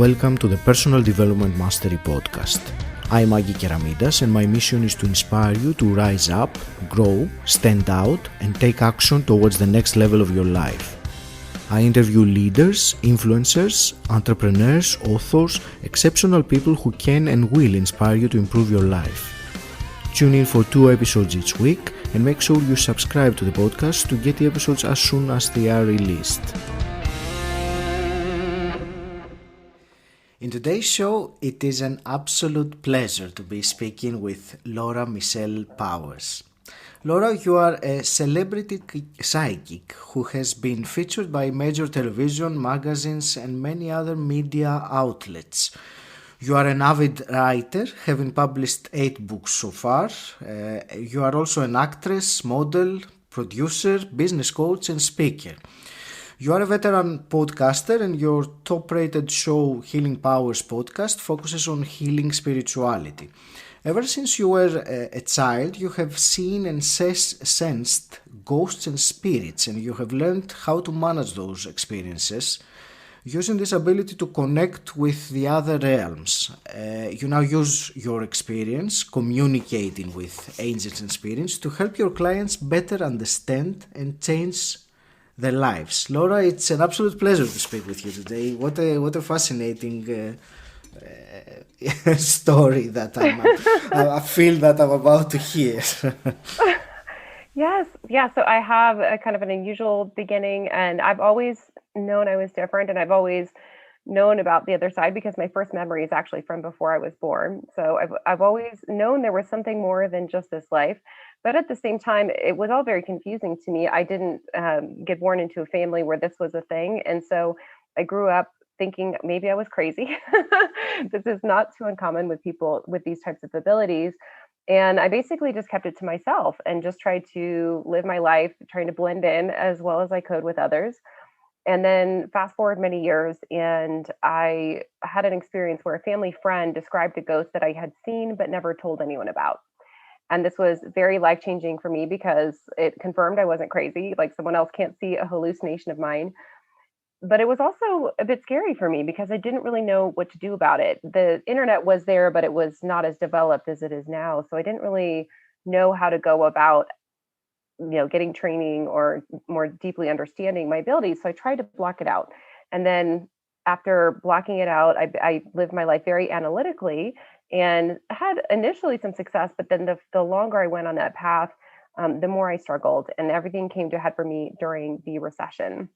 Welcome to the Personal Development Mastery Podcast. I'm 𝘁𝗸𝗲𝗄𝘆 and my mission is to inspire you to rise up, grow, stand out and take action towards the next level of your life. I interview leaders, influencers, entrepreneurs, authors, exceptional people who can and will inspire you to improve your life. Tune in for 2 episodes each week and make sure you subscribe to the podcast to get the episodes as soon as they are released. In today's show, it is an absolute pleasure to be speaking with Laura Michelle Powers. Laura, you are a celebrity psychic who has been featured by major television, magazines and many other media outlets. You are an avid writer, having published 8 books so far. You are also an actress, model, producer, business coach and speaker. You are a veteran podcaster and your top-rated show Healing Powers podcast focuses on healing spirituality. Ever since you were a child, you have seen and sensed ghosts and spirits, and you have learned how to manage those experiences using this ability to connect with the other realms. You now use your experience communicating with angels and spirits to help your clients better understand and change their lives. Laura, it's an absolute pleasure to speak with you today. What a fascinating story that I feel that I'm about to hear. Yes. Yeah. So I have a kind of an unusual beginning, and I've always known I was different, and I've always known about the other side because my first memory is actually from before I was born. So I've always known there was something more than just this life. But at the same time, it was all very confusing to me. I didn't get born into a family where this was a thing. And so I grew up thinking maybe I was crazy. This is not too uncommon with people with these types of abilities. And I basically just kept it to myself and just tried to live my life, trying to blend in as well as I could with others. And then fast forward many years, and I had an experience where a family friend described a ghost that I had seen but never told anyone about. And this was very life-changing for me because it confirmed I wasn't crazy, like someone else can't see a hallucination of mine. But it was also a bit scary for me because I didn't really know what to do about it. The internet was there, but it was not as developed as it is now. So I didn't really know how to go about, getting training or more deeply understanding my abilities. So I tried to block it out. And then after blocking it out, I lived my life very analytically and had initially some success, but then the longer I went on that path, the more I struggled, and everything came to a head for me during the recession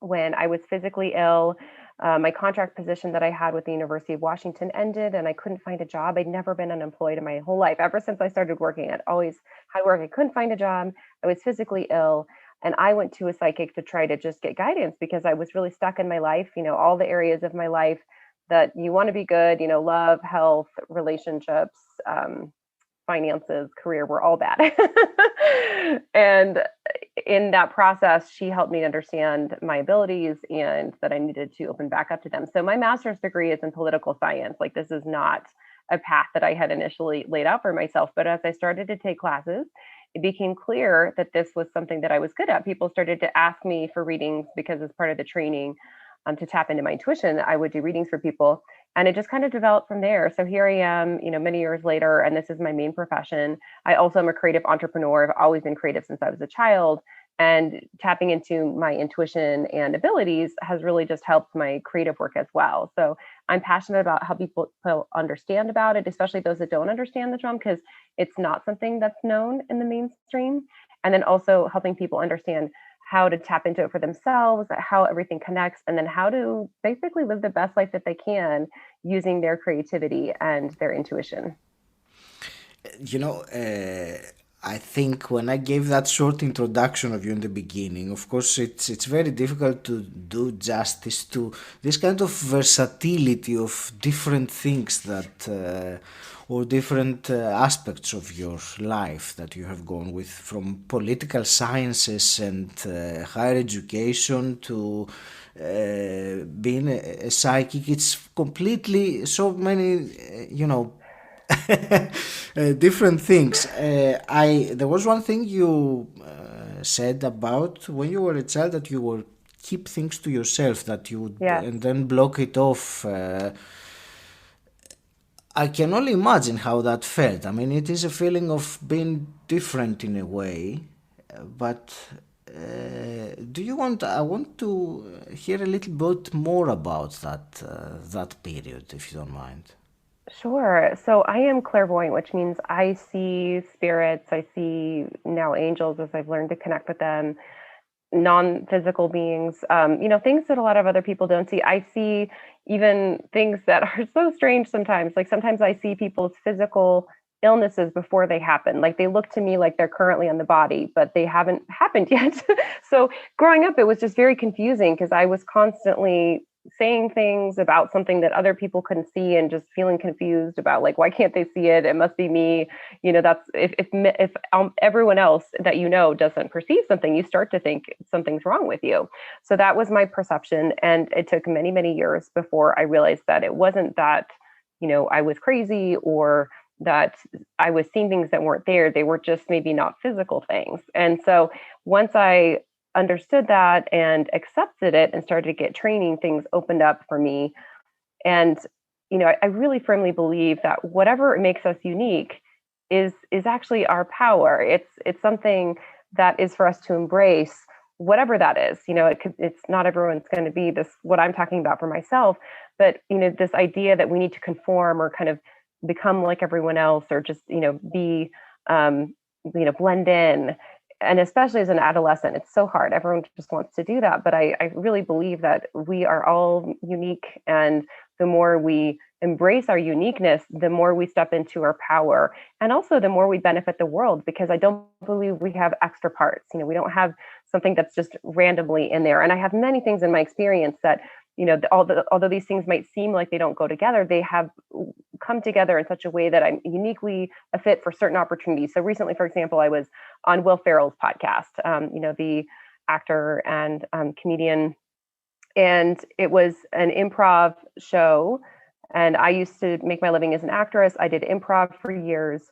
when I was physically ill. My contract position that I had with the University of Washington ended and I couldn't find a job. I'd never been unemployed in my whole life. Ever since I started working, I'd always had work. I couldn't find a job. I was physically ill. And I went to a psychic to try to just get guidance because I was really stuck in my life, all the areas of my life that you want to be good, love, health, relationships, finances, career were all bad. And in that process, she helped me understand my abilities and that I needed to open back up to them. So my master's degree is in political science. Like, this is not a path that I had initially laid out for myself. But as I started to take classes, it became clear that this was something that I was good at. People started to ask me for readings because as part of the training to tap into my intuition, I would do readings for people. And it just kind of developed from there. So here I am, many years later, and this is my main profession. I also am a creative entrepreneur. I've always been creative since I was a child. And tapping into my intuition and abilities has really just helped my creative work as well. So I'm passionate about how people understand about it, especially those that don't understand the drum, because it's not something that's known in the mainstream. And then also helping people understand how to tap into it for themselves, how everything connects, and then how to basically live the best life that they can using their creativity and their intuition. I think when I gave that short introduction of you in the beginning, of course, it's very difficult to do justice to this kind of versatility of different things that, or different aspects of your life that you have gone with, from political sciences and higher education to being a psychic. It's completely so many, different things. There was one thing you said about when you were a child that you were keep things to yourself, that you would Yes. and then block it off. I can only imagine how that felt. I mean, it is a feeling of being different in a way, but do you want? I want to hear a little bit more about that period, if you don't mind. Sure. So I am clairvoyant, which means I see spirits, I see now angels as I've learned to connect with them, non-physical beings, things that a lot of other people don't see. I see even things that are so strange sometimes. Like sometimes I see people's physical illnesses before they happen. Like they look to me like they're currently on the body, but they haven't happened yet. So growing up, it was just very confusing because I was constantly saying things about something that other people couldn't see and just feeling confused about like, why can't they see it? It must be me. That's if everyone else that doesn't perceive something, you start to think something's wrong with you. So that was my perception, and it took many, many years before I realized that it wasn't that I was crazy or that I was seeing things that weren't there. They were just maybe not physical things. And so once I understood that and accepted it and started to get training, things opened up for me. And I really firmly believe that whatever makes us unique is actually our power. It's something that is for us to embrace, whatever that is. It's not everyone's going to be this what I'm talking about for myself, but this idea that we need to conform or kind of become like everyone else, or just be blend in. And especially as an adolescent, it's so hard. Everyone just wants to do that. But I really believe that we are all unique. And the more we embrace our uniqueness, the more we step into our power. And also the more we benefit the world, because I don't believe we have extra parts. We don't have something that's just randomly in there. And I have many things in my experience that, although these things might seem like they don't go together, they have come together in such a way that I'm uniquely a fit for certain opportunities. So recently, for example, I was on Will Ferrell's podcast, the actor and comedian, and it was an improv show. And I used to make my living as an actress. I did improv for years.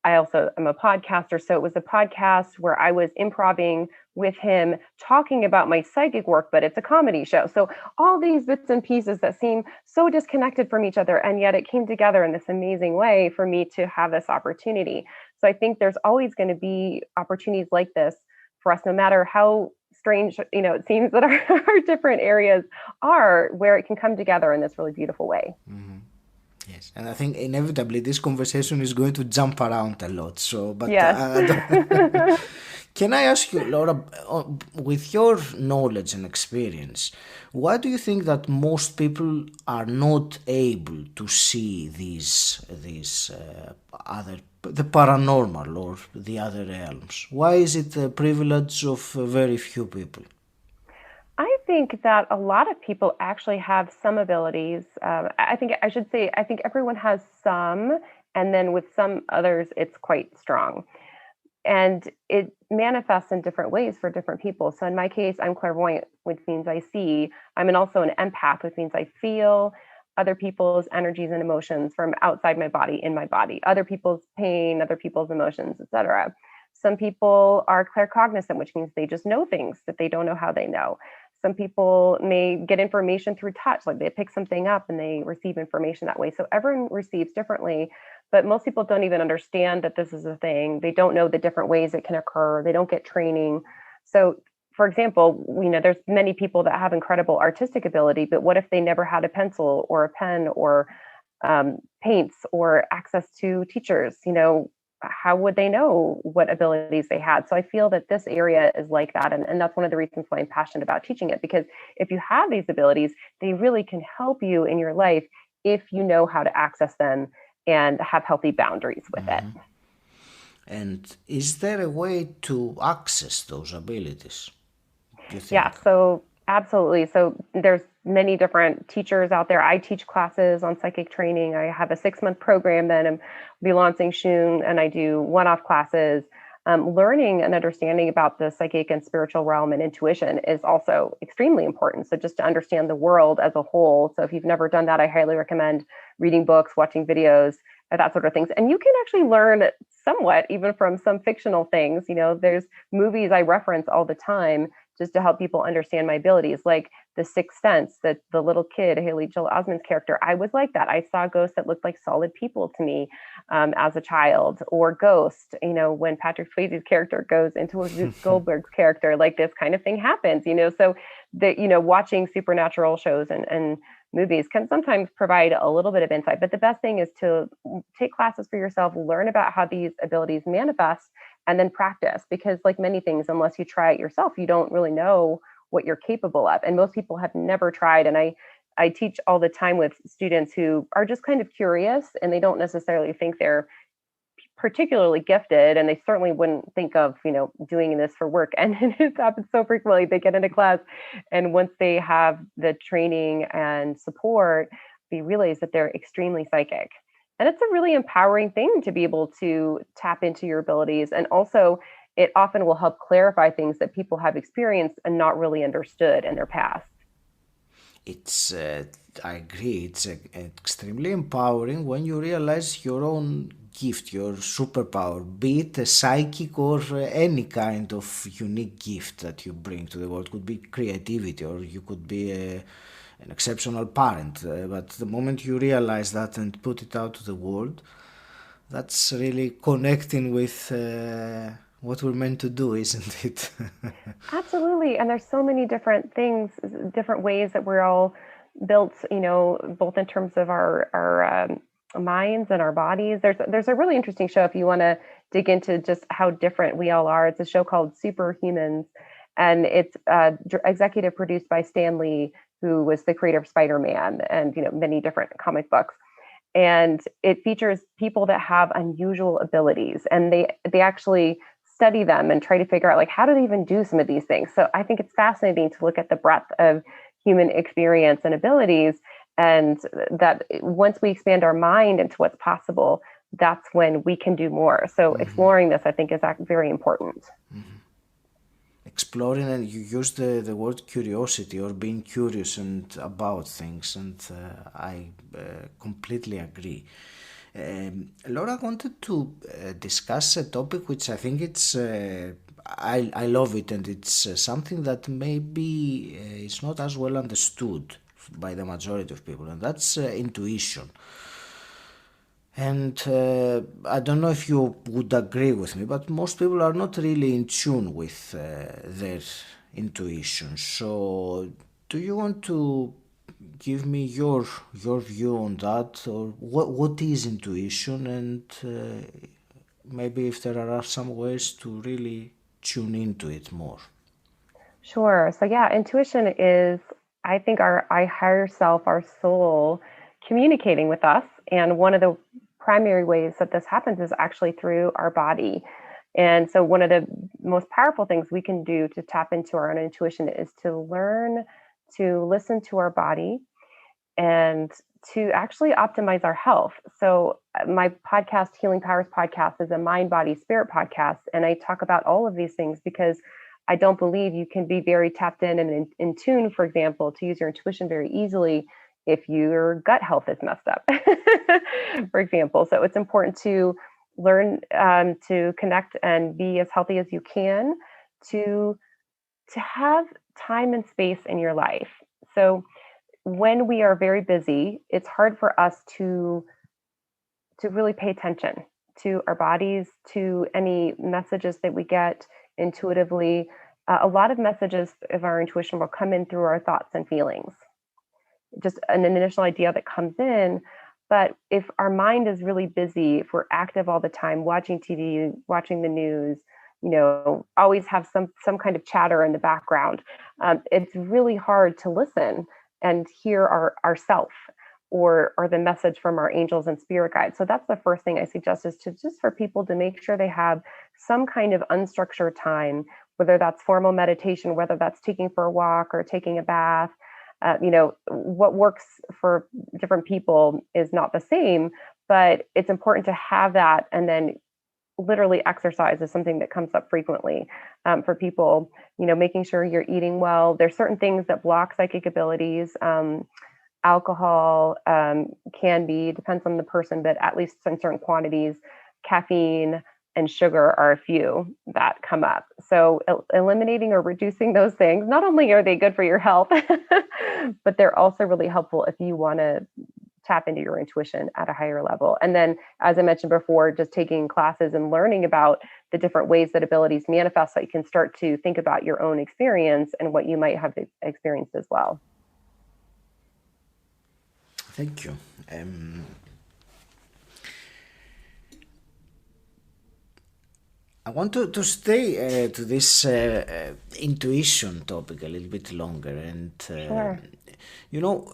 I also am a podcaster. So it was a podcast where I was improvising with him, talking about my psychic work, but it's a comedy show. So all these bits and pieces that seem so disconnected from each other, and yet it came together in this amazing way for me to have this opportunity. So I think there's always going to be opportunities like this for us, no matter how strange, it seems that our different areas are, where it can come together in this really beautiful way. Mm-hmm. Yes, and I think inevitably this conversation is going to jump around a lot. So, but Yes. Can I ask you, Laura, with your knowledge and experience, why do you think that most people are not able to see these the paranormal or the other realms? Why is it the privilege of very few people? I think that a lot of people actually have some abilities. I think everyone has some, and then with some others, it's quite strong. And it manifests in different ways for different people. So in my case, I'm clairvoyant, which means I see. I'm also an empath, which means I feel other people's energies and emotions from outside my body, in my body, other people's pain, other people's emotions, etc. Some people are claircognizant, which means they just know things that they don't know how they know. Some people may get information through touch, like they pick something up and they receive information that way. So everyone receives differently, but most people don't even understand that this is a thing. They don't know the different ways it can occur. They don't get training. So, for example, there's many people that have incredible artistic ability, but what if they never had a pencil or a pen or paints or access to teachers? How would they know what abilities they had? So I feel that this area is like that. And that's one of the reasons why I'm passionate about teaching it, because if you have these abilities, they really can help you in your life if you know how to access them and have healthy boundaries with it. And is there a way to access those abilities, do you think? Yeah, so absolutely. So there's many different teachers out there. I teach classes on psychic training. I have a 6-month program that I'm be launching soon, and I do one-off classes. Learning and understanding about the psychic and spiritual realm and intuition is also extremely important. So just to understand the world as a whole. So if you've never done that, I highly recommend reading books, watching videos, that sort of things. And you can actually learn somewhat even from some fictional things. There's movies I reference all the time just to help people understand my abilities, like the Sixth Sense, that the little kid, 𝘁𝗸𝗄𝘆𝘀's character. I was like that. I saw ghosts that looked like solid people to me as a child, or Ghost, when Patrick Swayze's character goes into Goldberg's character, like this kind of thing happens, so that, watching supernatural shows and movies can sometimes provide a little bit of insight, but the best thing is to take classes for yourself, learn about how these abilities manifest, and then practice, because like many things, unless you try it yourself, you don't really know what you're capable of. And most people have never tried. And I teach all the time with students who are just kind of curious, and they don't necessarily think they're particularly gifted, and they certainly wouldn't think of doing this for work. And it happens so frequently. They get into class, and once they have the training and support, they realize that they're extremely psychic. And it's a really empowering thing to be able to tap into your abilities. And also, it often will help clarify things that people have experienced and not really understood in their past. It's, I agree, it's extremely empowering when you realize your own gift, your superpower, be it a psychic or any kind of unique gift that you bring to the world. Could be creativity, or you could be an exceptional parent. But the moment you realize that and put it out to the world, that's really connecting with what we're meant to do, isn't it? Absolutely. And there's so many different things, different ways that we're all built, both in terms of our minds and our bodies. There's a really interesting show if you want to dig into just how different we all are. It's a show called 𝘁𝗸𝗄𝘆𝘀, and it's executive produced by Stan Lee, who was the creator of Spider-Man and many different comic books. And it features people that have unusual abilities, and they actually study them and try to figure out, like, how do they even do some of these things. So I think it's fascinating to look at the breadth of human experience and abilities, and that once we expand our mind into what's possible, that's when we can do more. So exploring this, I think, is very important. Exploring, and you use the word curiosity, or being curious and about things, and I completely agree. Laura, I wanted to discuss a topic which I think it's I love it, and it's something that maybe is not as well understood by the majority of people, and that's intuition. And I don't know if you would agree with me, but most people are not really in tune with their intuition. So do you want to give me your view on that, or what is intuition, and maybe if there are some ways to really tune into it more? Sure. So yeah, intuition is, I think, our higher self, our soul, communicating with us. And one of the primary ways that this happens is actually through our body. And so one of the most powerful things we can do to tap into our own intuition is to learn to listen to our body and to actually optimize our health. So my podcast, Healing Powers Podcast, is a mind, body, spirit podcast. And I talk about all of these things because I don't believe you can be very tapped in and in tune, for example, to use your intuition very easily if your gut health is messed up, for example. So it's important to learn to connect and be as healthy as you can, to have time and space in your life. So when we are very busy, it's hard for us to really pay attention to our bodies, to any messages that we get intuitively. A lot of messages of our intuition will come in through our thoughts and feelings, just an initial idea that comes in. But if our mind is really busy, if we're active all the time, watching TV, watching the news, always have some kind of chatter in the background, it's really hard to listen and hear ourself or the message from our angels and spirit guides. So that's the first thing I suggest, is to just for people to make sure they have some kind of unstructured time, whether that's formal meditation, whether that's taking for a walk or taking a bath. What works for different people is not the same, but it's important to have that. And then literally exercise is something that comes up frequently for people, making sure you're eating well. There's certain things that block psychic abilities. Alcohol depends on the person, but at least in certain quantities, caffeine, and sugar are a few that come up. So eliminating or reducing those things, not only are they good for your health, but they're also really helpful if you want to tap into your intuition at a higher level. And then, as I mentioned before, just taking classes and learning about the different ways that abilities manifest, so you can start to think about your own experience and what you might have experienced as well. Thank you. I want to stay to this intuition topic a little bit longer. And, Sure. you know,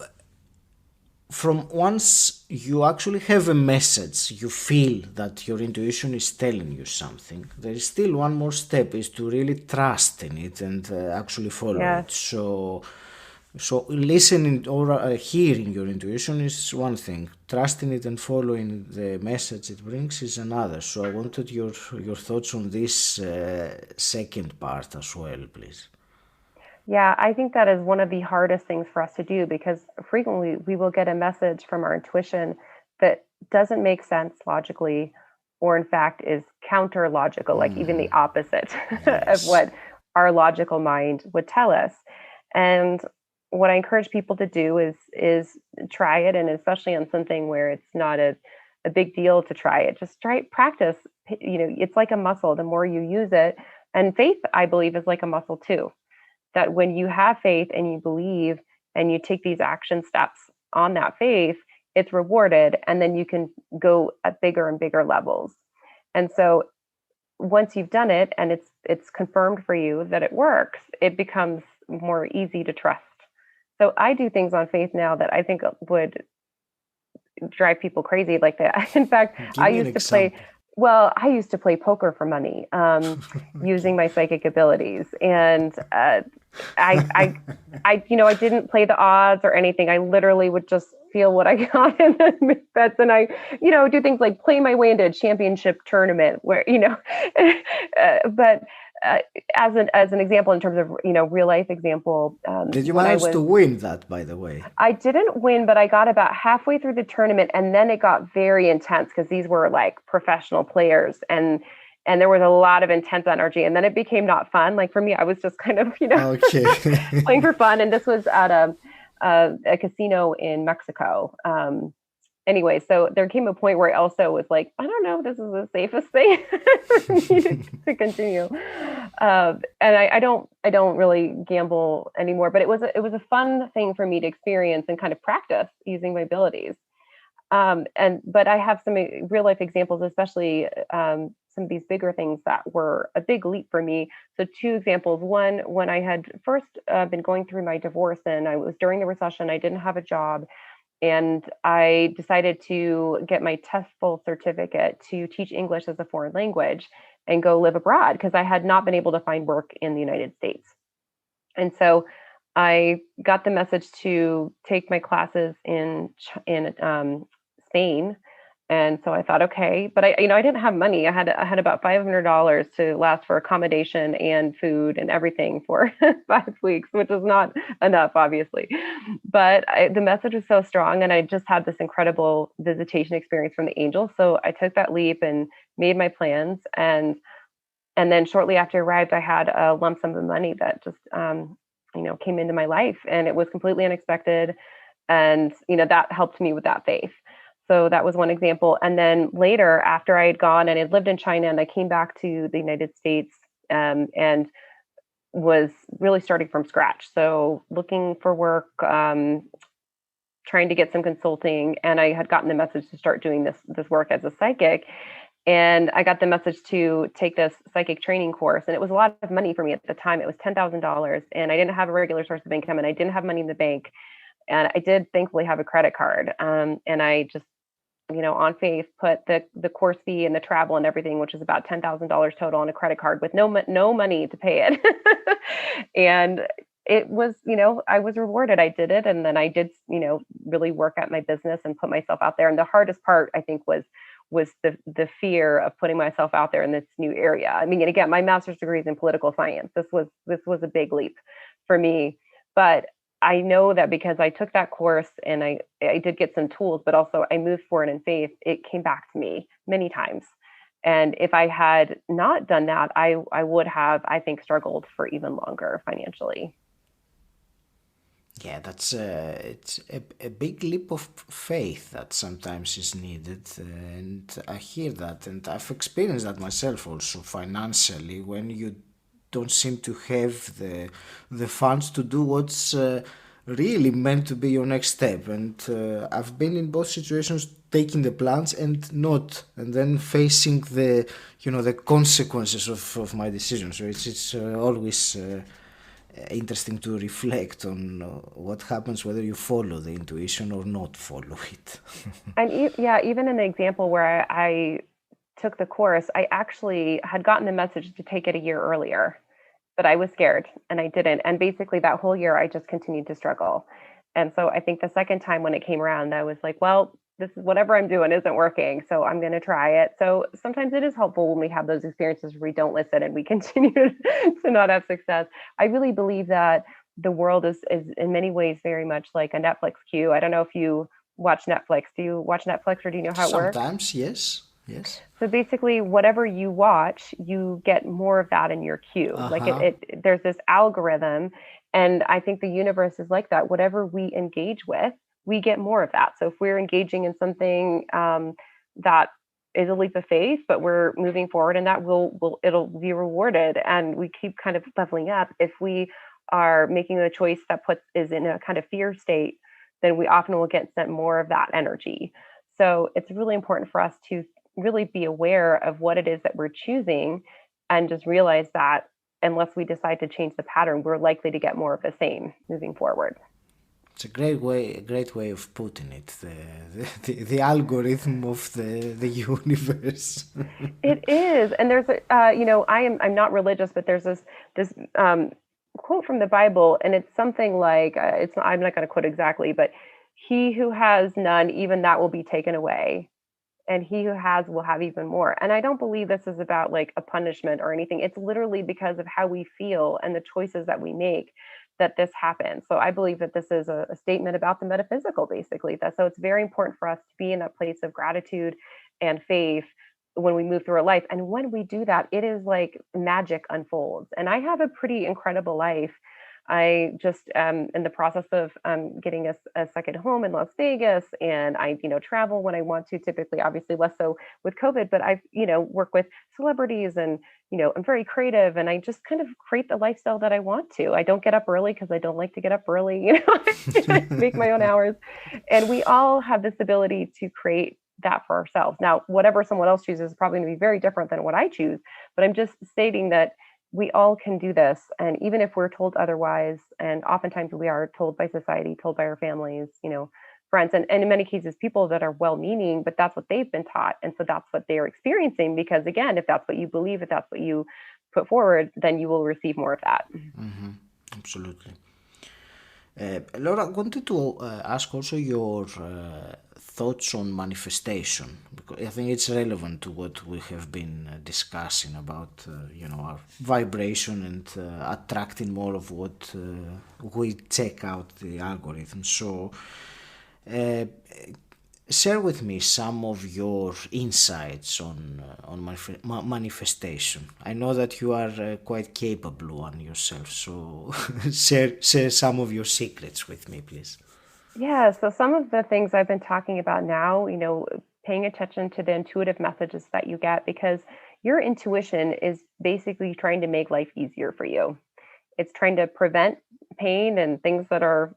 from once you actually have a message, you feel that your intuition is telling you something, there is still one more step, is to really trust in it and actually follow Yes. it. So listening or hearing your intuition is one thing. Trusting it and following the message it brings is another. So I wanted your thoughts on this second part as well, please. Yeah, I think that is one of the hardest things for us to do, because frequently we will get a message from our intuition that doesn't make sense logically, or in fact is counter logical, like even the opposite of Yes. what our logical mind would tell us. And what I encourage people to do is try it, and especially on something where it's not a big deal to try it. Just try it, practice. It's like a muscle. The more you use it, and faith, I believe, is like a muscle too, that when you have faith and you believe and you take these action steps on that faith, it's rewarded, and then you can go at bigger and bigger levels. And so once you've done it and it's confirmed for you that it works, it becomes more easy to trust. So I do things on faith now that I think would drive people crazy like that. In fact, Give me an example. I used to play poker for money, using my psychic abilities. And I didn't play the odds or anything. I literally would just feel what I got in the make bets. And I, do things like play my way into a championship tournament where, but as an example, in terms of, real life example, Did you when I manage was to win that, by the way? I didn't win, but I got about halfway through the tournament, and then it got very intense because these were like professional players, and there was a lot of intense energy, and then it became not fun. Like for me, I was just kind of Okay. playing for fun, and this was at a casino in Mexico. Anyway, so there came a point where I also was like, I don't know if this is the safest thing for me to continue. And I don't really gamble anymore, but it was a fun thing for me to experience and kind of practice using my abilities. But I have some real life examples, especially some of these bigger things that were a big leap for me. So two examples. One, when I had first been going through my divorce, and I was during the recession, I didn't have a job. And I decided to get my TEFL certificate to teach English as a foreign language and go live abroad, because I had not been able to find work in the United States. And so I got the message to take my classes in Spain. And so I thought, okay, but I didn't have money. I had about $500 to last for accommodation and food and everything for 5 weeks, which is not enough, obviously. But the message was so strong, and I just had this incredible visitation experience from the angels. So I took that leap and made my plans, and then shortly after I arrived, I had a lump sum of money that just came into my life, and it was completely unexpected, and that helped me with that faith. So that was one example. And then later, after I had gone and had lived in China, and I came back to the United States, and was really starting from scratch. So looking for work, trying to get some consulting, and I had gotten the message to start doing this work as a psychic. And I got the message to take this psychic training course, and it was a lot of money for me at the time. It was $10,000, and I didn't have a regular source of income, and I didn't have money in the bank. And I did thankfully have a credit card. And I just, on faith, put the course fee and the travel and everything, which is about $10,000 total, on a credit card with no money to pay it. And it was, I was rewarded. I did it. And then I did, really work at my business and put myself out there. And the hardest part, I think, was the fear of putting myself out there in this new area. I mean, and again, my master's degree is in political science. This was a big leap for me, but I know that because I took that course and I did get some tools, but also I moved forward in faith, it came back to me many times. And if I had not done that, I would have, I think, struggled for even longer financially. Yeah, that's it's a big leap of faith that sometimes is needed, and I hear that, and I've experienced that myself also financially when you don't seem to have the funds to do what's really meant to be your next step. And I've been in both situations, taking the plunge and not, and then facing the the consequences of my decision. So it's always. Interesting to reflect on what happens whether you follow the intuition or not follow it. And yeah, even an example where I took the course, I actually had gotten the message to take it a year earlier, but I was scared and I didn't. And basically, that whole year, I just continued to struggle. And so I think the second time when it came around, I was like, well, this is whatever I'm doing isn't working. So I'm going to try it. So sometimes it is helpful when we have those experiences where we don't listen and we continue to not have success. I really believe that the world is in many ways very much like a Netflix queue. I don't know if you watch Netflix. Do you watch Netflix or do you know how it works? Sometimes, yes, yes. So basically, whatever you watch, you get more of that in your queue. Like Uh-huh. there's this algorithm, and I think the universe is like that. Whatever we engage with, we get more of that. So if we're engaging in something that is a leap of faith, but we're moving forward, and that will it'll be rewarded, and we keep kind of leveling up. If we are making a choice that puts is in a kind of fear state, then we often will get sent more of that energy. So it's really important for us to really be aware of what it is that we're choosing and just realize that unless we decide to change the pattern, we're likely to get more of the same moving forward. It's a great way of putting it. The algorithm of the universe. It is, and there's a I'm not religious, but there's this quote from the Bible, and it's something like it's not, I'm not going to quote exactly, but he who has none, even that will be taken away, and he who has will have even more. And I don't believe this is about like a punishment or anything. It's literally because of how we feel and the choices that we make that this happens. So I believe that this is a statement about the metaphysical, basically. That so it's very important for us to be in that place of gratitude and faith when we move through our life. And when we do that, it is like magic unfolds. And I have a pretty incredible life. I just in the process of getting a second home in Las Vegas, and I, travel when I want to. Typically, obviously, less so with COVID, but I've, work with celebrities, and I'm very creative, and I just kind of create the lifestyle that I want to. I don't get up early because I don't like to get up early. I make my own hours, and we all have this ability to create that for ourselves. Now, whatever someone else chooses is probably going to be very different than what I choose, but I'm just stating that we all can do this. And even if we're told otherwise, and oftentimes we are told by society, told by our families, friends, and in many cases, people that are well meaning, but that's what they've been taught. And so that's what they're experiencing. Because again, if that's what you believe, if that's what you put forward, then you will receive more of that. Absolutely. Laura, I wanted to ask also your thoughts on manifestation, because I think it's relevant to what we have been discussing about, our vibration and attracting more of what we check out the algorithm. So, uh, share with me some of your insights on manifestation. I know that you are quite capable one yourself, so share some of your secrets with me, please. Yeah. So some of the things I've been talking about now, paying attention to the intuitive messages that you get, because your intuition is basically trying to make life easier for you. It's trying to prevent pain and things that are,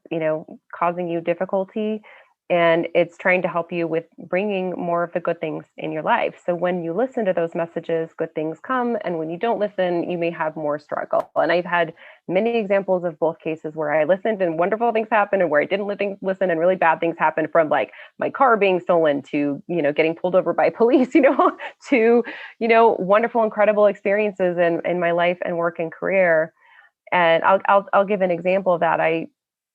causing you difficulty. And it's trying to help you with bringing more of the good things in your life. So when you listen to those messages, good things come. And when you don't listen, you may have more struggle. And I've had many examples of both cases where I listened and wonderful things happened, and where I didn't listen and really bad things happened, from like my car being stolen to, getting pulled over by police, to, wonderful, incredible experiences in my life and work and career. And I'll give an example of that.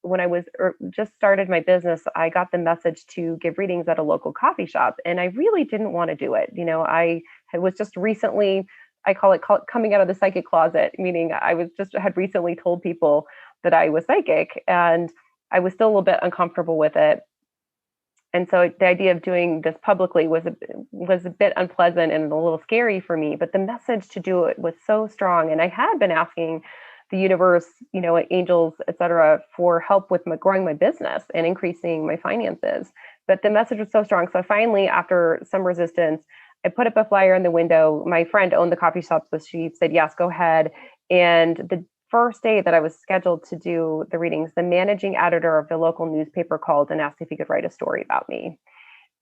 When I was just started my business, I got the message to give readings at a local coffee shop, and I really didn't want to do it. I was just recently, I call it coming out of the psychic closet, meaning I was just had recently told people that I was psychic, and I was still a little bit uncomfortable with it. And so the idea of doing this publicly was a bit unpleasant and a little scary for me, but the message to do it was so strong. And I had been asking the universe, angels, etc., for help with growing my business and increasing my finances. But the message was so strong. So finally, after some resistance, I put up a flyer in the window. My friend owned the coffee shop, so she said, yes, go ahead. And the first day that I was scheduled to do the readings, the managing editor of the local newspaper called and asked if he could write a story about me.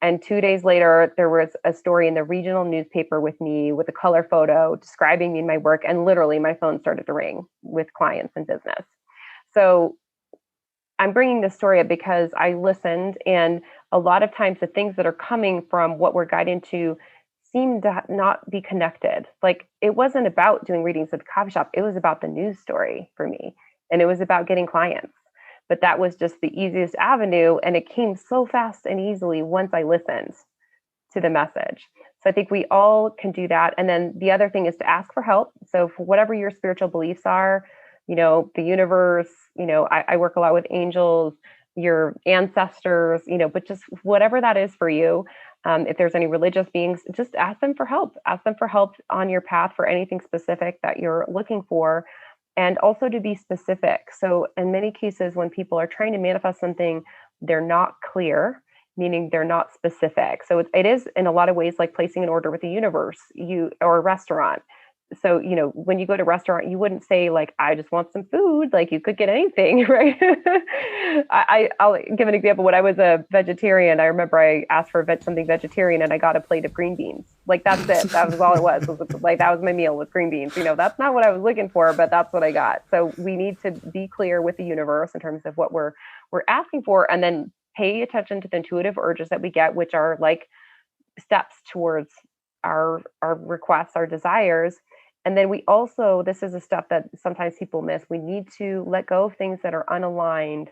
And 2 days later, there was a story in the regional newspaper with me with a color photo describing me and my work. And literally, my phone started to ring with clients and business. So I'm bringing this story up because I listened. And a lot of times, the things that are coming from what we're guided to seem to not be connected. Like, it wasn't about doing readings at the coffee shop. It was about the news story for me. And it was about getting clients. But that was just the easiest avenue. And it came so fast and easily once I listened to the message. So I think we all can do that. And then the other thing is to ask for help. So for whatever your spiritual beliefs are, the universe, I work a lot with angels, your ancestors, but just whatever that is for you. If there's any religious beings, just ask them for help. Ask them for help on your path for anything specific that you're looking for, and also to be specific. So in many cases, when people are trying to manifest something, they're not clear, meaning they're not specific. So it is in a lot of ways like placing an order with the universe, or a restaurant. So, when you go to a restaurant, you wouldn't say like, I just want some food. Like, you could get anything, right? I'll give an example. When I was a vegetarian, I remember I asked for something vegetarian and I got a plate of green beans. Like, that's it. That was all it was like, that was my meal, with green beans. That's not what I was looking for, but that's what I got. So we need to be clear with the universe in terms of what we're asking for, and then pay attention to the intuitive urges that we get, which are like steps towards our requests, our desires. And then we also, this is a step that sometimes people miss, we need to let go of things that are unaligned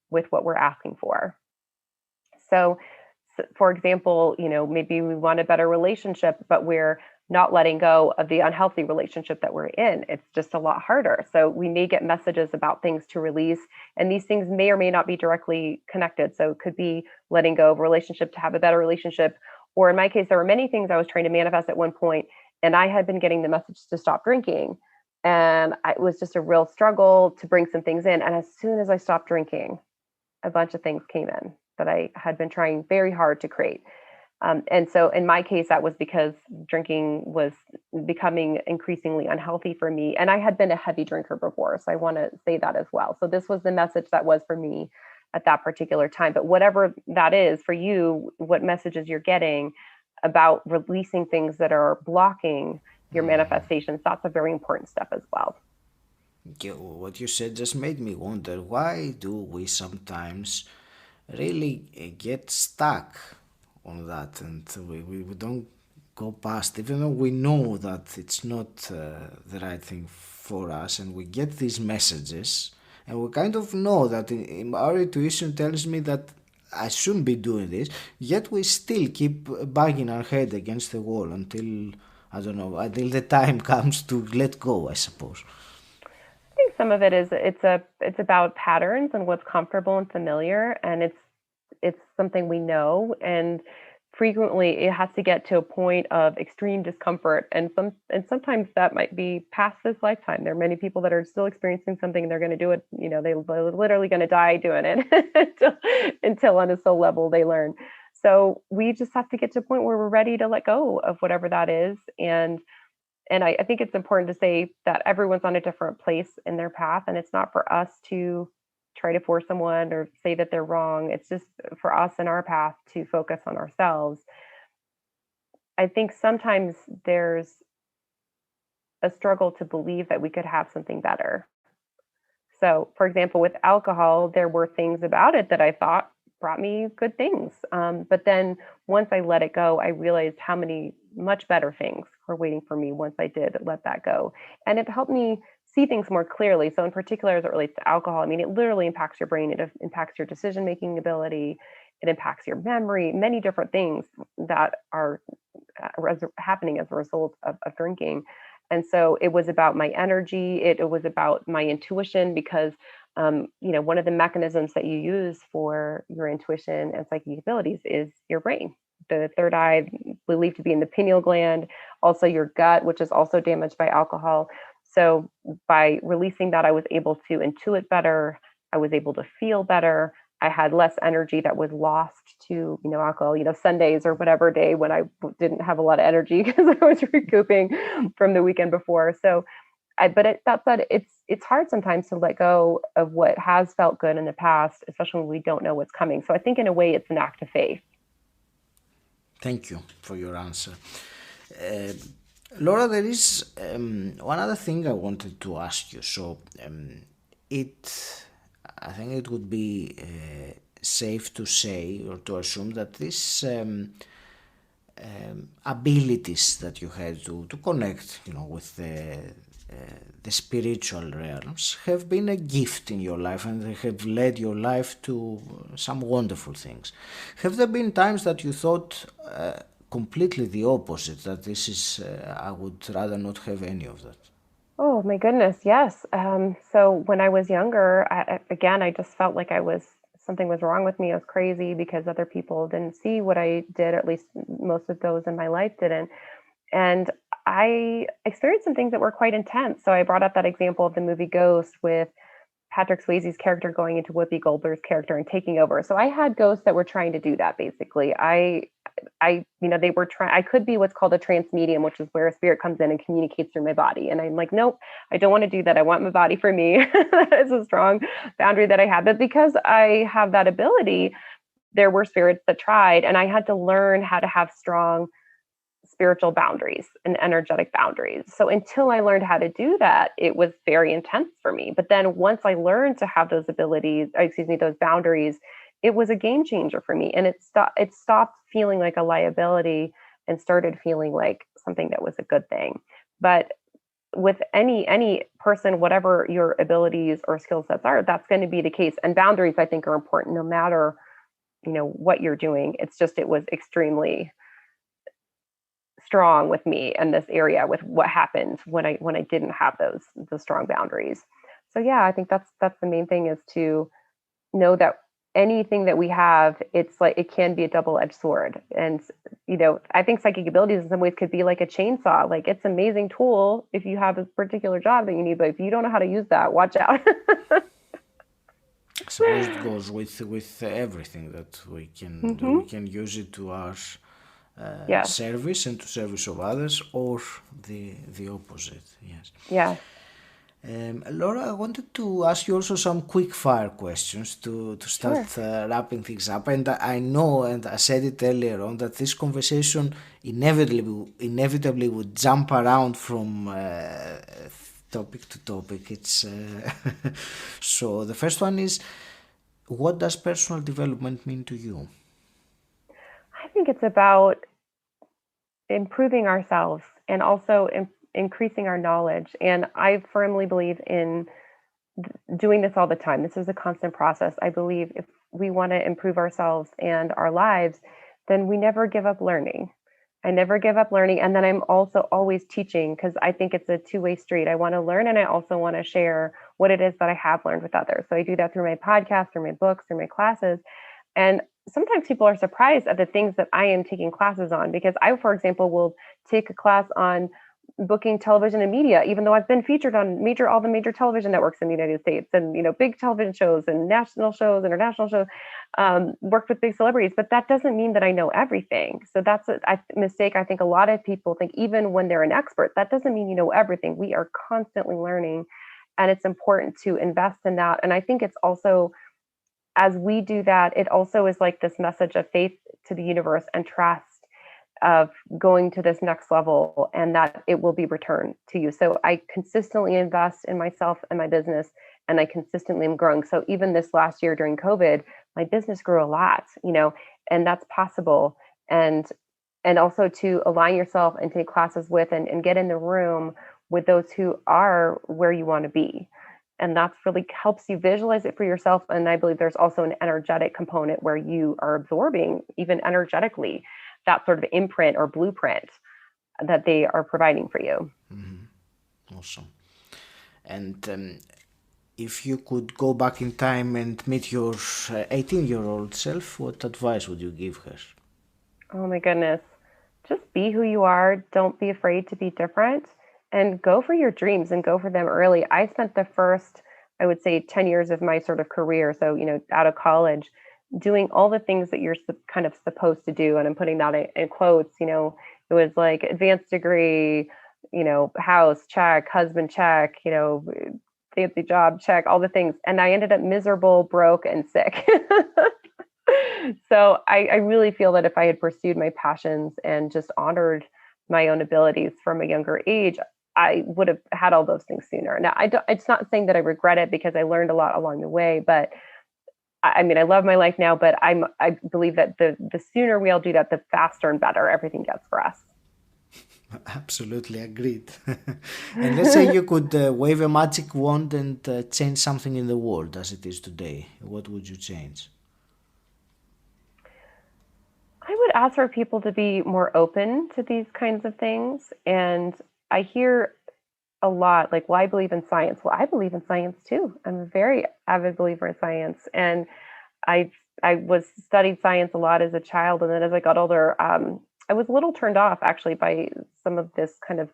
with what we're asking for. So for example, maybe we want a better relationship, but we're not letting go of the unhealthy relationship that we're in. It's just a lot harder. So we may get messages about things to release, and these things may or may not be directly connected. So it could be letting go of a relationship to have a better relationship. Or in my case, there were many things I was trying to manifest at one point, and I had been getting the message to stop drinking. And it was just a real struggle to bring some things in. And as soon as I stopped drinking, a bunch of things came in that I had been trying very hard to create. And so in my case, that was because drinking was becoming increasingly unhealthy for me. And I had been a heavy drinker before, so I want to say that as well. So this was the message that was for me at that particular time. But whatever that is for you, what messages you're getting about releasing things that are blocking your manifestations, that's a very important step as well. Yeah, what you said just made me wonder, why do we sometimes really get stuck on that, and we don't go past, even though we know that it's not the right thing for us, and we get these messages and we kind of know that our intuition tells me that I shouldn't be doing this, yet we still keep banging our head against the wall until, I don't know, until the time comes to let go, I suppose. I think some of it is it's about patterns and what's comfortable and familiar, and it's something we know, and frequently it has to get to a point of extreme discomfort, and sometimes that might be past this lifetime. There are many people that are still experiencing something, and they're going to do it, they're literally going to die doing it until on a soul level they learn. So we just have to get to a point where we're ready to let go of whatever that is. And I think it's important to say that everyone's on a different place in their path, and it's not for us to try to force someone or say that they're wrong. It's just for us in our path to focus on ourselves. I think sometimes there's a struggle to believe that we could have something better. So, for example, with alcohol, there were things about it that I thought brought me good things. But then once I let it go, I realized how many much better things were waiting for me once I did let that go. And it helped me see things more clearly. So in particular, as it relates to alcohol, I mean, it literally impacts your brain. It impacts your decision-making ability. It impacts your memory, many different things that are happening as a result of drinking. And so it was about my energy. It was about my intuition, because one of the mechanisms that you use for your intuition and psychic abilities is your brain. The third eye, believed to be in the pineal gland, also your gut, which is also damaged by alcohol. So by releasing that, I was able to intuit better. I was able to feel better. I had less energy that was lost to, alcohol, Sundays or whatever day when I didn't have a lot of energy because I was recouping from the weekend before. So that said, it's hard sometimes to let go of what has felt good in the past, especially when we don't know what's coming. So I think in a way it's an act of faith. Thank you for your answer. Laura, there is one other thing I wanted to ask you. So I think it would be safe to say or to assume that this abilities that you had to connect, with the spiritual realms have been a gift in your life, and they have led your life to some wonderful things. Have there been times that you thought completely the opposite, that this is, I would rather not have any of that? Oh my goodness, yes. So when I was younger, I just felt like something was wrong with me. I was crazy because other people didn't see what I did, or at least most of those in my life didn't. And I experienced some things that were quite intense. So I brought up that example of the movie Ghost with Patrick Swayze's character going into Whoopi Goldberg's character and taking over. So I had ghosts that were trying to do that basically. They were trying, I could be what's called a trance medium, which is where a spirit comes in and communicates through my body. And I'm like, nope, I don't want to do that. I want my body for me. That is a strong boundary that I have. But because I have that ability, there were spirits that tried, and I had to learn how to have strong spiritual boundaries and energetic boundaries. So until I learned how to do that, it was very intense for me. But then once I learned to have those those boundaries, it was a game changer for me. And it stopped feeling like a liability and started feeling like something that was a good thing. But with any person, whatever your abilities or skill sets are, that's going to be the case. And boundaries, I think, are important no matter, what you're doing. It's just, it was extremely strong with me in this area with what happened when I didn't have those strong boundaries. So yeah, I think that's the main thing, is to know that anything that we have, it's like, it can be a double-edged sword. And I think psychic abilities in some ways could be like a chainsaw. Like, it's an amazing tool if you have a particular job that you need, but if you don't know how to use that, watch out. I suppose it goes with everything, that we can use it to our Yes. service and to service of others, or the opposite. Yes. Yeah. Laura, I wanted to ask you also some quick fire questions to start Sure. wrapping things up. And I know, and I said it earlier on, that this conversation inevitably would jump around from topic to topic. It's so the first one is, what does personal development mean to you? I think it's about improving ourselves and also increasing our knowledge. And I firmly believe in doing this all the time. This is a constant process. I believe if we want to improve ourselves and our lives, then we never give up learning. I never give up learning. And then I'm also always teaching, because I think it's a two-way street. I want to learn, and I also want to share what it is that I have learned with others. So I do that through my podcast, through my books, through my classes. And sometimes people are surprised at the things that I am taking classes on, because I, for example, will take a class on booking television and media, even though I've been featured on all the major television networks in the United States, and big television shows and national shows, international shows, worked with big celebrities. But that doesn't mean that I know everything. So that's a mistake. I think a lot of people think, even when they're an expert, that doesn't mean you know everything. We are constantly learning, and it's important to invest in that. And I think it's also, as we do that, it also is like this message of faith to the universe and trust of going to this next level, and that it will be returned to you. So I consistently invest in myself and my business, and I consistently am growing. So even this last year during COVID, my business grew a lot, and that's possible. And also to align yourself and take classes with and get in the room with those who are where you want to be. And that's really helps you visualize it for yourself. And I believe there's also an energetic component where you are absorbing, even energetically, that sort of imprint or blueprint that they are providing for you. Mm-hmm. Awesome. And if you could go back in time and meet your 18-year-old self, what advice would you give her? Oh my goodness. Just be who you are. Don't be afraid to be different and go for your dreams and go for them early. I spent the first, I would say, 10 years of my sort of career, so, out of college, doing all the things that you're kind of supposed to do. And I'm putting that in quotes, it was like advanced degree, house check, husband check, fancy job check, all the things. And I ended up miserable, broke, and sick. So I really feel that if I had pursued my passions and just honored my own abilities from a younger age, I would have had all those things sooner. Now, it's not saying that I regret it because I learned a lot along the way, but I mean, I love my life now, but I believe that the sooner we all do that, the faster and better everything gets for us. Absolutely agreed. And let's say you could wave a magic wand and change something in the world as it is today. What would you change? I would ask for people to be more open to these kinds of things. And I hear a lot like, well, I believe in science. Well, I believe in science too. I'm a very avid believer in science. And I I was studied science a lot as a child, and then as I got older, I was a little turned off actually by some of this kind of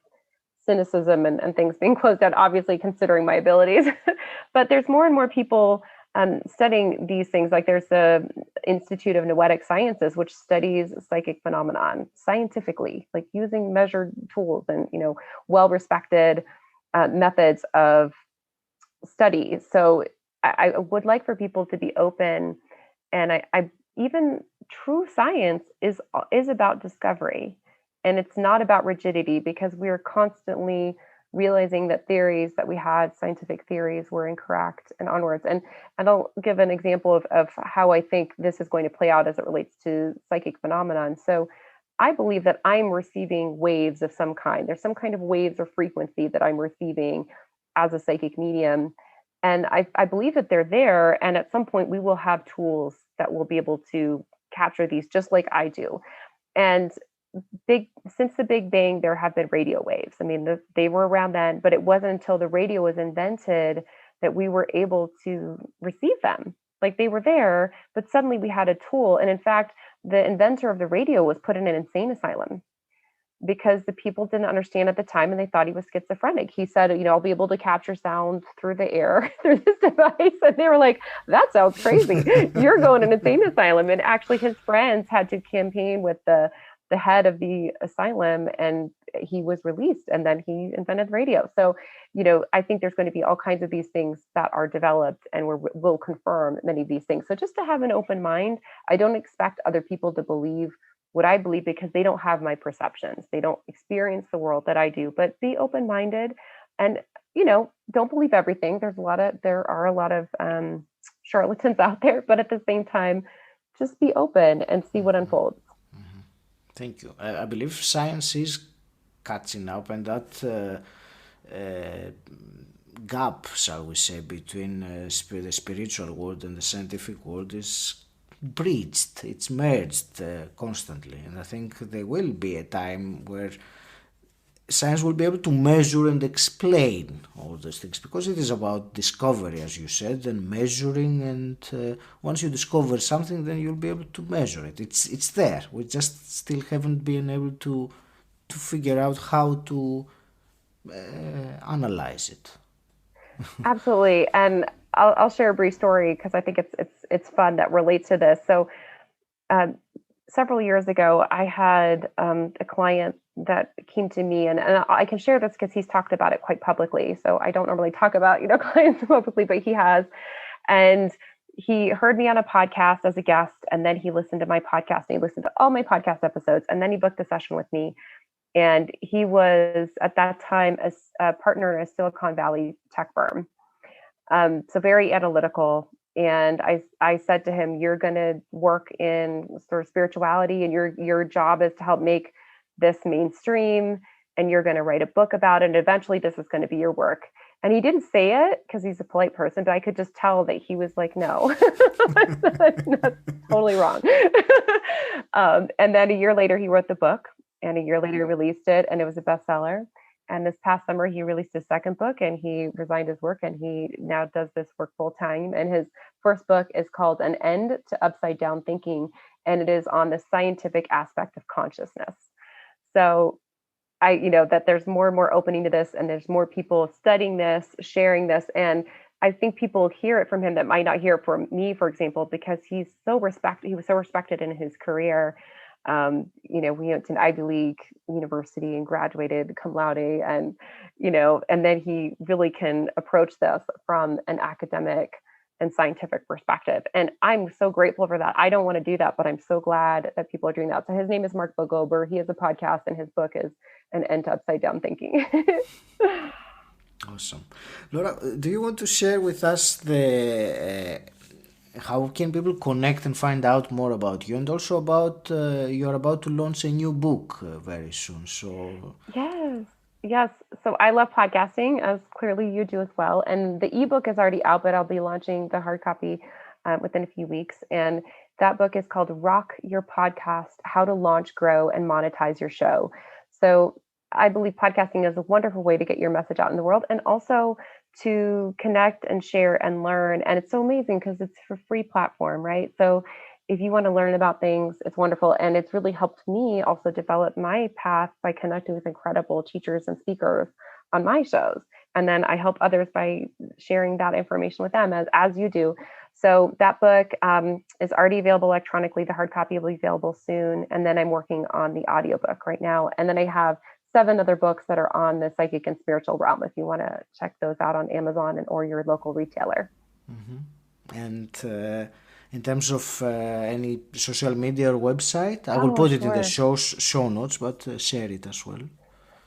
cynicism and things being closed down. Obviously, considering my abilities, but there's more and more people studying these things. Like there's the Institute of Noetic Sciences, which studies psychic phenomenon scientifically, like using measured tools and well-respected methods of study. So I would like for people to be open, and I even true science is about discovery, and it's not about rigidity because we are constantly realizing that theories that we had, scientific theories, were incorrect and onwards. And I'll give an example of how I think this is going to play out as it relates to psychic phenomenon. So I believe that I'm receiving waves of some kind. There's some kind of waves or frequency that I'm receiving as a psychic medium. And I believe that they're there. And at some point, we will have tools that will be able to capture these just like I do. And since the Big Bang, there have been radio waves. I mean, they were around then, but it wasn't until the radio was invented that we were able to receive them. Like they were there, but suddenly we had a tool. And in fact, the inventor of the radio was put in an insane asylum because the people didn't understand at the time and they thought he was schizophrenic. He said, I'll be able to capture sound through the air through this device. And they were like, that sounds crazy. You're going to an insane asylum. And actually his friends had to campaign with the head of the asylum, and he was released, and then he invented radio. So, I think there's going to be all kinds of these things that are developed and will confirm many of these things. So just to have an open mind. I don't expect other people to believe what I believe because they don't have my perceptions. They don't experience the world that I do, but be open-minded and, don't believe everything. There are a lot of charlatans out there, but at the same time, just be open and see what unfolds. Thank you. I believe science is catching up, and that gap, shall we say, between the spiritual world and the scientific world is bridged. It's merged constantly, and I think there will be a time where science will be able to measure and explain all those things, because it is about discovery, as you said, and measuring. And once you discover something, then you'll be able to measure it. It's there. We just still haven't been able to figure out how to analyze it. Absolutely, and I'll share a brief story because I think it's fun that relates to this. So. Several years ago, I had a client that came to me, and I can share this because he's talked about it quite publicly. So I don't normally talk about, clients publicly, but he has. And he heard me on a podcast as a guest, and then he listened to my podcast, and he listened to all my podcast episodes, and then he booked a session with me. And he was, at that time, a partner in a Silicon Valley tech firm. So very analytical. And I said to him, you're going to work in sort of spirituality, and your job is to help make this mainstream, and you're going to write a book about it. And eventually this is going to be your work. And he didn't say it because he's a polite person, but I could just tell that he was like, no, that's totally wrong. And then a year later, he wrote the book, and a year later he released it, and it was a bestseller. And this past summer, he released his second book and he resigned his work and he now does this work full time. And his first book is called An End to Upside Down Thinking. And it is on the scientific aspect of consciousness. So that there's more and more opening to this and there's more people studying this, sharing this. And I think people hear it from him that might not hear it from me, for example, because he was so respected in his career. We went to an Ivy League university and graduated cum laude, and then he really can approach this from an academic and scientific perspective. And I'm so grateful for that. I don't want to do that, but I'm so glad that people are doing that. So his name is Mark Bogober. He has a podcast and his book is An End to Upside Down Thinking. Awesome. Laura, do you want to share with us how can people connect and find out more about you, and also about you're about to launch a new book very soon? So yes. So I love podcasting, as clearly you do as well. And the ebook is already out, but I'll be launching the hard copy within a few weeks. And that book is called Rock Your Podcast: How to Launch, Grow, and Monetize Your Show. So I believe podcasting is a wonderful way to get your message out in the world and also to connect and share and learn. And it's so amazing because it's a free platform, right? So if you want to learn about things, it's wonderful. And it's really helped me also develop my path by connecting with incredible teachers and speakers on my shows. And then I help others by sharing that information with them as you do. So that book is already available electronically. The hard copy will be available soon. And then I'm working on the audiobook right now. And then I have 7 other books that are on the psychic and spiritual realm if you want to check those out on Amazon or your local retailer. Mm-hmm. And in terms of any social media or website, I will put it in the show notes, but share it as well.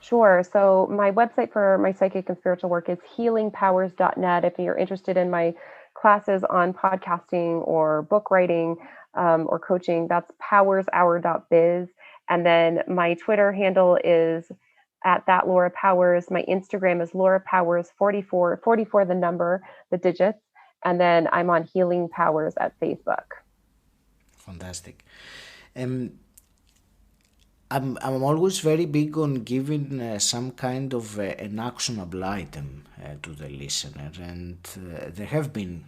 Sure. So my website for my psychic and spiritual work is healingpowers.net. If you're interested in my classes on podcasting or book writing or coaching, that's powershour.biz. And then my Twitter handle is at that Laura Powers. My Instagram is Laura Powers 44, the number, the digits. And then I'm on Healing Powers at Facebook. Fantastic. I'm always very big on giving some kind of an actionable item to the listener. And there have been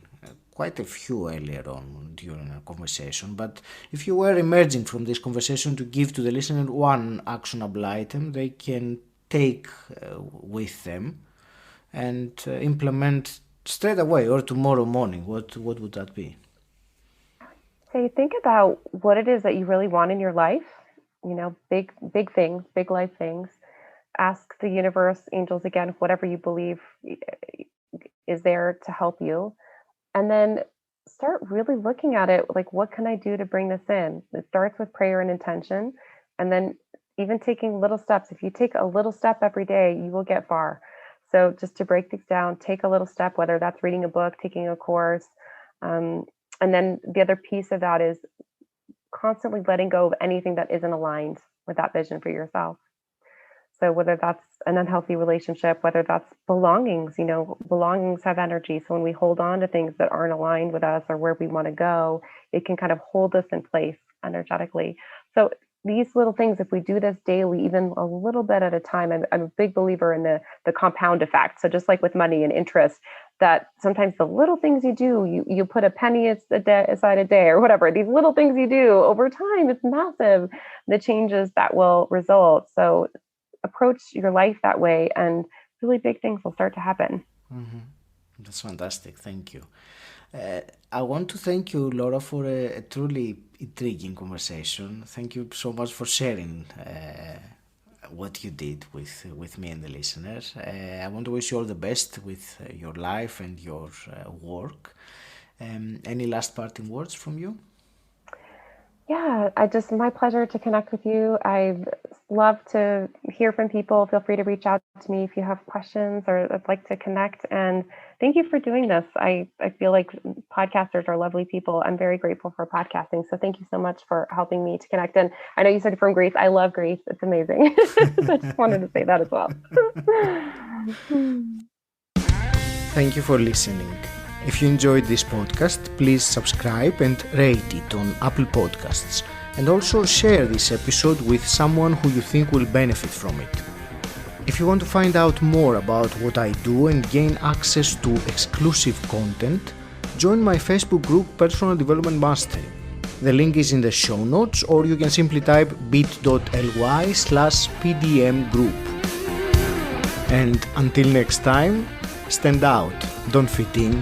quite a few earlier on during our conversation, but if you were emerging from this conversation to give to the listener one actionable item they can take with them and implement straight away or tomorrow morning, what would that be? Say, think about what it is that you really want in your life, big things, big life things. Ask the universe, angels, again, whatever you believe is there to help you. And then start really looking at it like, what can I do to bring this in? It starts with prayer and intention. And then even taking little steps. If you take a little step every day, you will get far. So just to break things down, take a little step, whether that's reading a book, taking a course. And then the other piece of that is constantly letting go of anything that isn't aligned with that vision for yourself. So whether that's an unhealthy relationship, whether that's belongings, belongings have energy. So when we hold on to things that aren't aligned with us or where we want to go, it can kind of hold us in place energetically. So these little things, if we do this daily, even a little bit at a time, I'm a big believer in the compound effect. So just like with money and interest, that sometimes the little things you do, you put a penny aside a day or whatever, these little things you do over time, it's massive, the changes that will result. So approach your life that way and really big things will start to happen. Mm-hmm. That's fantastic. Thank you. I want to thank you, Laura, for a truly intriguing conversation. Thank you so much for sharing what you did with me and the listeners. I want to wish you all the best with your life and your work. Any last parting words from you? Yeah, my pleasure to connect with you. I love to hear from people. Feel free to reach out to me if you have questions or would like to connect. And thank you for doing this. I feel like podcasters are lovely people. I'm very grateful for podcasting. So thank you so much for helping me to connect. And I know you said from Greece. I love Greece. It's amazing. I just wanted to say that as well. Thank you for listening. If you enjoyed this podcast, please subscribe and rate it on Apple Podcasts. And also share this episode with someone who you think will benefit from it. If you want to find out more about what I do and gain access to exclusive content, join my Facebook group Personal Development Mastery. The link is in the show notes, or you can simply type bit.ly/PDM group. And until next time, stand out, don't fit in.